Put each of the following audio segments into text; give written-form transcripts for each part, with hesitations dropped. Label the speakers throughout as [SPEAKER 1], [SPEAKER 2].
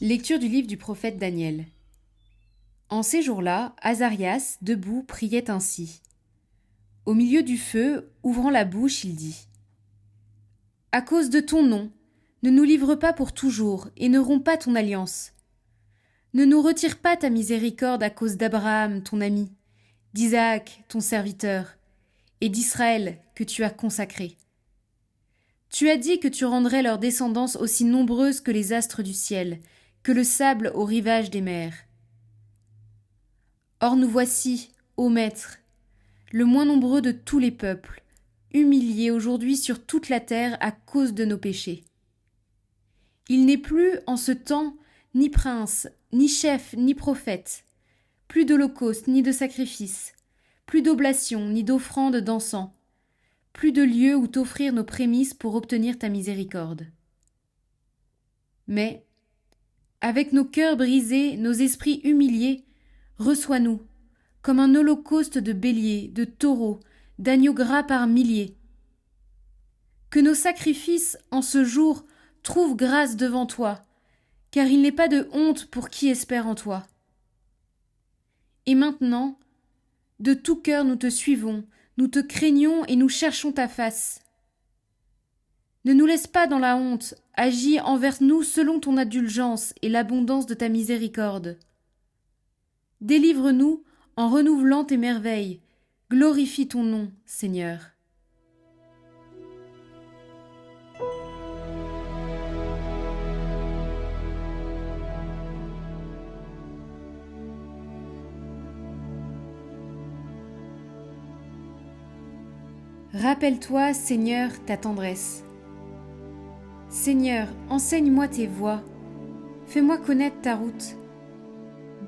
[SPEAKER 1] Lecture du livre du prophète Daniel. En ces jours-là, Azarias, debout, priait ainsi. Au milieu du feu, ouvrant la bouche, il dit : À cause de ton nom, ne nous livre pas pour toujours et ne romps pas ton alliance. Ne nous retire pas ta miséricorde à cause d'Abraham, ton ami, d'Isaac, ton serviteur, et d'Israël, que tu as consacré. Tu as dit que tu rendrais leur descendance aussi nombreuse que les astres du ciel, que le sable au rivage des mers. Or nous voici, ô Maître, le moins nombreux de tous les peuples, humiliés aujourd'hui sur toute la terre à cause de nos péchés. Il n'est plus, en ce temps, ni prince, ni chef, ni prophète, plus d'holocauste, ni de sacrifice, plus d'oblation, ni d'offrande d'encens, plus de lieu où t'offrir nos prémices pour obtenir ta miséricorde. Mais, avec nos cœurs brisés, nos esprits humiliés, reçois-nous, comme un holocauste de béliers, de taureaux, d'agneaux gras par milliers. Que nos sacrifices, en ce jour, trouvent grâce devant toi, car il n'est pas de honte pour qui espère en toi. Et maintenant, de tout cœur nous te suivons, nous te craignons et nous cherchons ta face. Ne nous laisse pas dans la honte, agis envers nous selon ton indulgence et l'abondance de ta miséricorde. Délivre-nous en renouvelant tes merveilles, glorifie ton nom, Seigneur. Rappelle-toi, Seigneur, ta tendresse. Seigneur, enseigne-moi tes voies, fais-moi connaître ta route.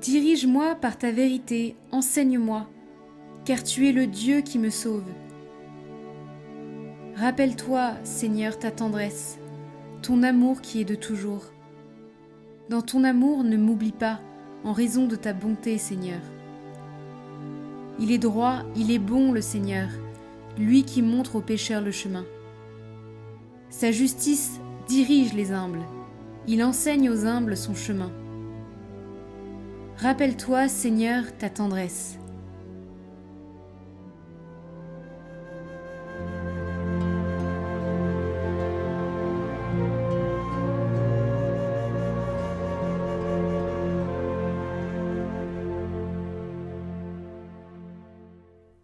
[SPEAKER 1] Dirige-moi par ta vérité, enseigne-moi, car tu es le Dieu qui me sauve. Rappelle-toi, Seigneur, ta tendresse, ton amour qui est de toujours. Dans ton amour, ne m'oublie pas, en raison de ta bonté, Seigneur. Il est droit, il est bon, le Seigneur, lui qui montre aux pécheurs le chemin. Sa justice dirige les humbles, il enseigne aux humbles son chemin. Rappelle-toi, Seigneur, ta tendresse.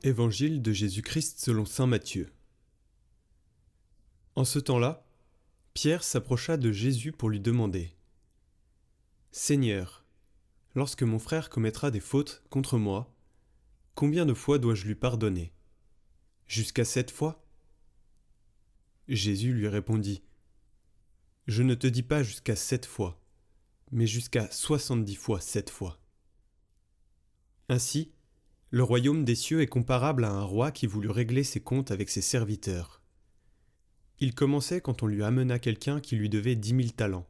[SPEAKER 2] Évangile de Jésus-Christ selon saint Matthieu. En ce temps-là, Pierre s'approcha de Jésus pour lui demander : Seigneur, lorsque mon frère commettra des fautes contre moi, combien de fois dois-je lui pardonner ? Jusqu'à 7 fois ? Jésus lui répondit : Je ne te dis pas jusqu'à 7 fois, mais jusqu'à 70 fois 7 fois. Ainsi, le royaume des cieux est comparable à un roi qui voulut régler ses comptes avec ses serviteurs. Il commençait quand on lui amena quelqu'un qui lui devait 10 000 talents,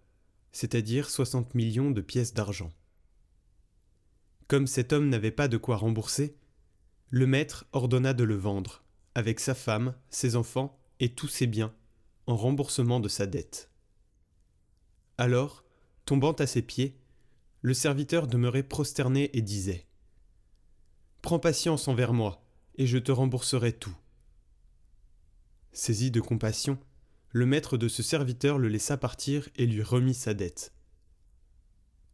[SPEAKER 2] c'est-à-dire 60 millions de pièces d'argent. Comme cet homme n'avait pas de quoi rembourser, le maître ordonna de le vendre, avec sa femme, ses enfants et tous ses biens, en remboursement de sa dette. Alors, tombant à ses pieds, le serviteur demeurait prosterné et disait : Prends patience envers moi, et je te rembourserai tout. Saisi de compassion, le maître de ce serviteur le laissa partir et lui remit sa dette.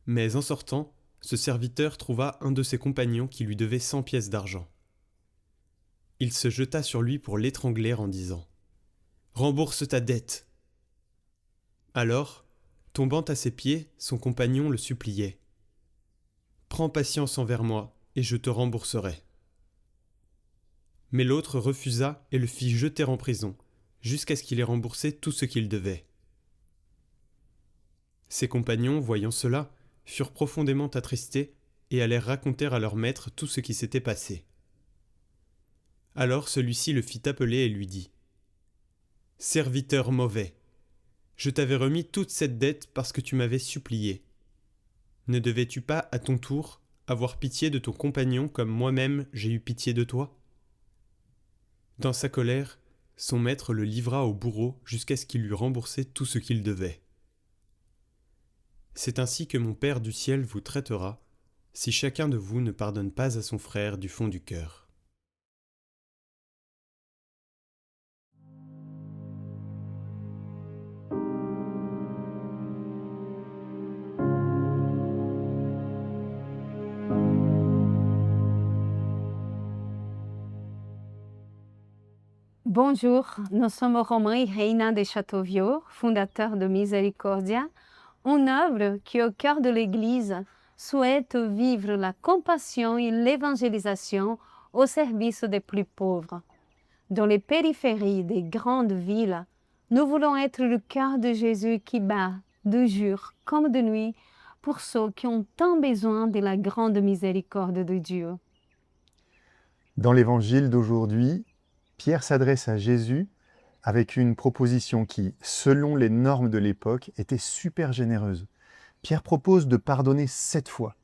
[SPEAKER 2] Mais en sortant, ce serviteur trouva un de ses compagnons qui lui devait 100 pièces d'argent. Il se jeta sur lui pour l'étrangler en disant : Rembourse ta dette. Alors, tombant à ses pieds, son compagnon le suppliait : Prends patience envers moi, et je te rembourserai. Mais l'autre refusa et le fit jeter en prison, jusqu'à ce qu'il ait remboursé tout ce qu'il devait. Ses compagnons, voyant cela, furent profondément attristés et allèrent raconter à leur maître tout ce qui s'était passé. Alors celui-ci le fit appeler et lui dit : Serviteur mauvais, je t'avais remis toute cette dette parce que tu m'avais supplié. Ne devais-tu pas, à ton tour, avoir pitié de ton compagnon comme moi-même j'ai eu pitié de toi ? Dans sa colère, son maître le livra au bourreau jusqu'à ce qu'il lui remboursait tout ce qu'il devait. C'est ainsi que mon Père du ciel vous traitera, si chacun de vous ne pardonne pas à son frère du fond du cœur.
[SPEAKER 3] Bonjour, nous sommes Romain et Reina de Châteauvieux, fondateurs de Miséricordia, une œuvre qui, au cœur de l'Église, souhaite vivre la compassion et l'évangélisation au service des plus pauvres. Dans les périphéries des grandes villes, nous voulons être le cœur de Jésus qui bat, de jour comme de nuit, pour ceux qui ont tant besoin de la grande miséricorde de Dieu.
[SPEAKER 4] Dans l'évangile d'aujourd'hui, Pierre s'adresse à Jésus avec une proposition qui, selon les normes de l'époque, était super généreuse. Pierre propose de pardonner 7 fois.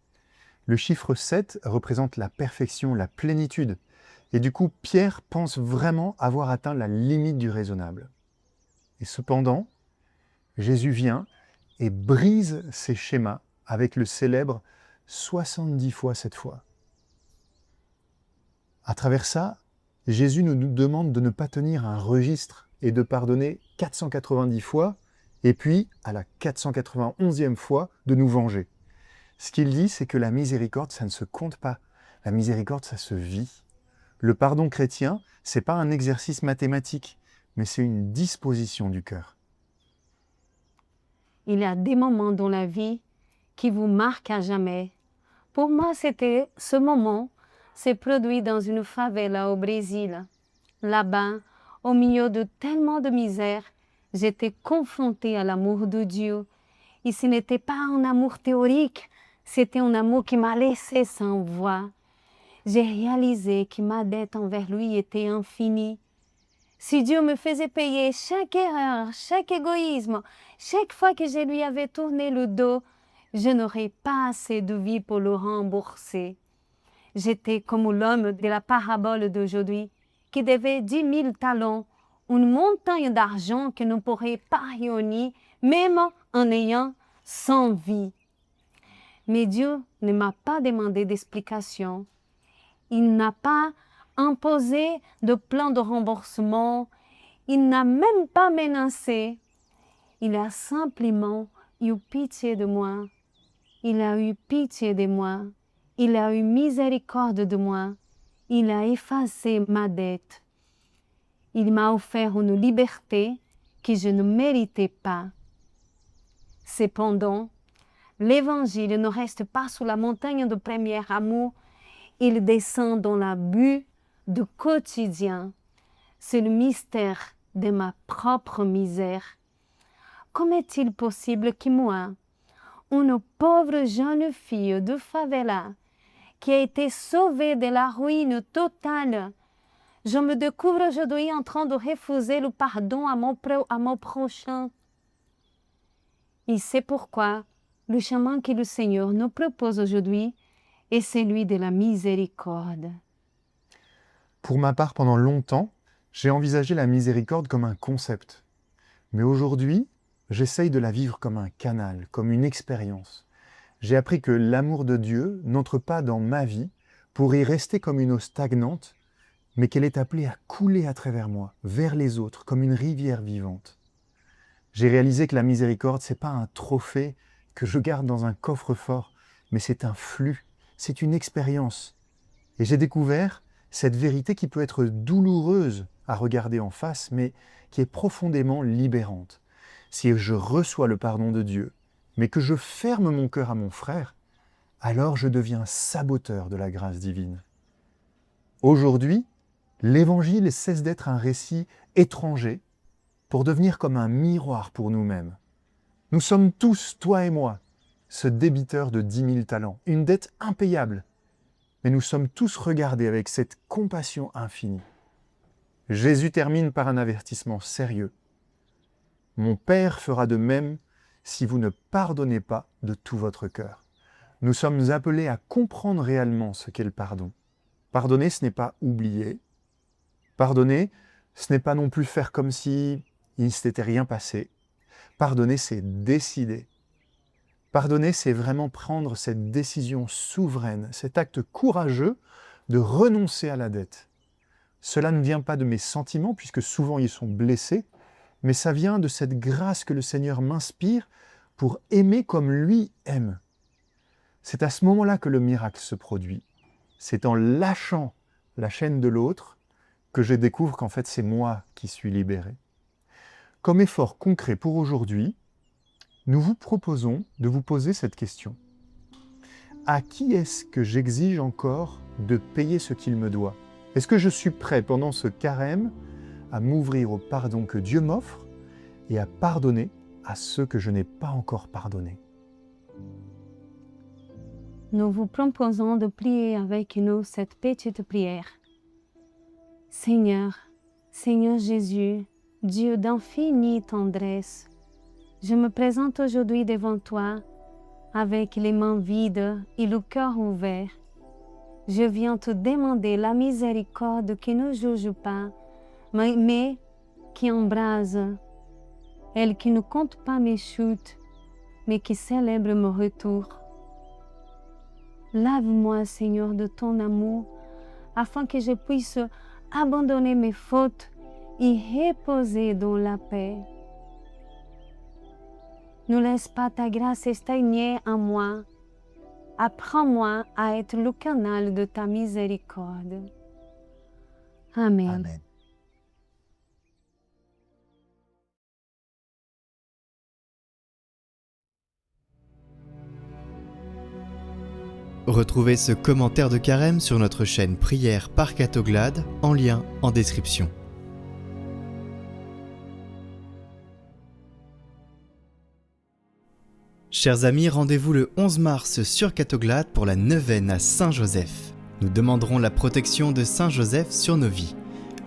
[SPEAKER 4] Le chiffre 7 représente la perfection, la plénitude. Et du coup, Pierre pense vraiment avoir atteint la limite du raisonnable. Et cependant, Jésus vient et brise ces schémas avec le célèbre 70 fois 7 fois. À travers ça, Jésus nous demande de ne pas tenir un registre et de pardonner 490 fois, et puis, à la 491e fois, de nous venger. Ce qu'il dit, c'est que la miséricorde, ça ne se compte pas. La miséricorde, ça se vit. Le pardon chrétien, c'est pas un exercice mathématique, mais c'est une disposition du cœur.
[SPEAKER 3] Il y a des moments dans la vie qui vous marquent à jamais. Pour moi, ce moment s'est produit dans une favela au Brésil. Là-bas, au milieu de tellement de misère, j'étais confrontée à l'amour de Dieu. Et ce n'était pas un amour théorique, c'était un amour qui m'a laissé sans voix. J'ai réalisé que ma dette envers lui était infinie. Si Dieu me faisait payer chaque erreur, chaque égoïsme, chaque fois que je lui avais tourné le dos, je n'aurais pas assez de vie pour le rembourser. J'étais comme l'homme de la parabole d'aujourd'hui, qui devait 10 000 talents, une montagne d'argent que ne pourrait pas réunir, même en ayant 100 vies. Mais Dieu ne m'a pas demandé d'explication. Il n'a pas imposé de plan de remboursement. Il n'a même pas menacé. Il a simplement eu pitié de moi. Il a eu pitié de moi. Il a eu miséricorde de moi. Il a effacé ma dette. Il m'a offert une liberté que je ne méritais pas. Cependant, l'Évangile ne reste pas sur la montagne de premier amour. Il descend dans la bulle du quotidien. C'est le mystère de ma propre misère. Comment est-il possible que moi, une pauvre jeune fille de favela, qui a été sauvée de la ruine totale, je me découvre aujourd'hui en train de refuser le pardon à mon prochain? Et c'est pourquoi le chemin que le Seigneur nous propose aujourd'hui est celui de la miséricorde.
[SPEAKER 4] Pour ma part, pendant longtemps, j'ai envisagé la miséricorde comme un concept. Mais aujourd'hui, j'essaye de la vivre comme un canal, comme une expérience. J'ai appris que l'amour de Dieu n'entre pas dans ma vie pour y rester comme une eau stagnante, mais qu'elle est appelée à couler à travers moi, vers les autres, comme une rivière vivante. J'ai réalisé que la miséricorde, c'est pas un trophée que je garde dans un coffre-fort, mais c'est un flux, c'est une expérience. Et j'ai découvert cette vérité qui peut être douloureuse à regarder en face, mais qui est profondément libérante. Si je reçois le pardon de Dieu, mais que je ferme mon cœur à mon frère, alors je deviens saboteur de la grâce divine. Aujourd'hui, l'Évangile cesse d'être un récit étranger pour devenir comme un miroir pour nous-mêmes. Nous sommes tous, toi et moi, ce débiteur de 10 000 talents, une dette impayable. Mais nous sommes tous regardés avec cette compassion infinie. Jésus termine par un avertissement sérieux. Mon Père fera de même si vous ne pardonnez pas de tout votre cœur. Nous sommes appelés à comprendre réellement ce qu'est le pardon. Pardonner, ce n'est pas oublier. Pardonner, ce n'est pas non plus faire comme si il ne s'était rien passé. Pardonner, c'est décider. Pardonner, c'est vraiment prendre cette décision souveraine, cet acte courageux de renoncer à la dette. Cela ne vient pas de mes sentiments, puisque souvent ils sont blessés, mais ça vient de cette grâce que le Seigneur m'inspire pour aimer comme lui aime. C'est à ce moment-là que le miracle se produit. C'est en lâchant la chaîne de l'autre que je découvre qu'en fait c'est moi qui suis libéré. Comme effort concret pour aujourd'hui, nous vous proposons de vous poser cette question. À qui est-ce que j'exige encore de payer ce qu'il me doit ? Est-ce que je suis prêt pendant ce carême à m'ouvrir au pardon que Dieu m'offre et à pardonner à ceux que je n'ai pas encore pardonnés ?
[SPEAKER 3] Nous vous proposons de prier avec nous cette petite prière. Seigneur Jésus, Dieu d'infinie tendresse, je me présente aujourd'hui devant toi avec les mains vides et le cœur ouvert. Je viens te demander la miséricorde qui ne juge pas, mais qui embrase, elle qui ne compte pas mes chutes, mais qui célèbre mon retour. Lave-moi, Seigneur, de ton amour, afin que je puisse abandonner mes fautes et reposer dans la paix. Ne laisse pas ta grâce stagner en moi. Apprends-moi à être le canal de ta miséricorde. Amen.
[SPEAKER 4] Amen.
[SPEAKER 5] Retrouvez ce commentaire de carême sur notre chaîne Prière par Catoglade en lien en description. Chers amis, rendez-vous le 11 mars sur Catoglade pour la neuvaine à Saint-Joseph. Nous demanderons la protection de Saint-Joseph sur nos vies.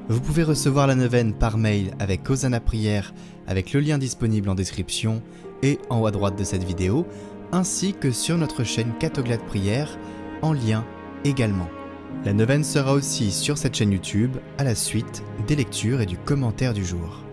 [SPEAKER 5] Vous pouvez recevoir la neuvaine par mail avec Hosanna Prière avec le lien disponible en description et en haut à droite de cette vidéo, ainsi que sur notre chaîne Catoglade Prière en lien également. La neuvaine sera aussi sur cette chaîne YouTube à la suite des lectures et du commentaire du jour.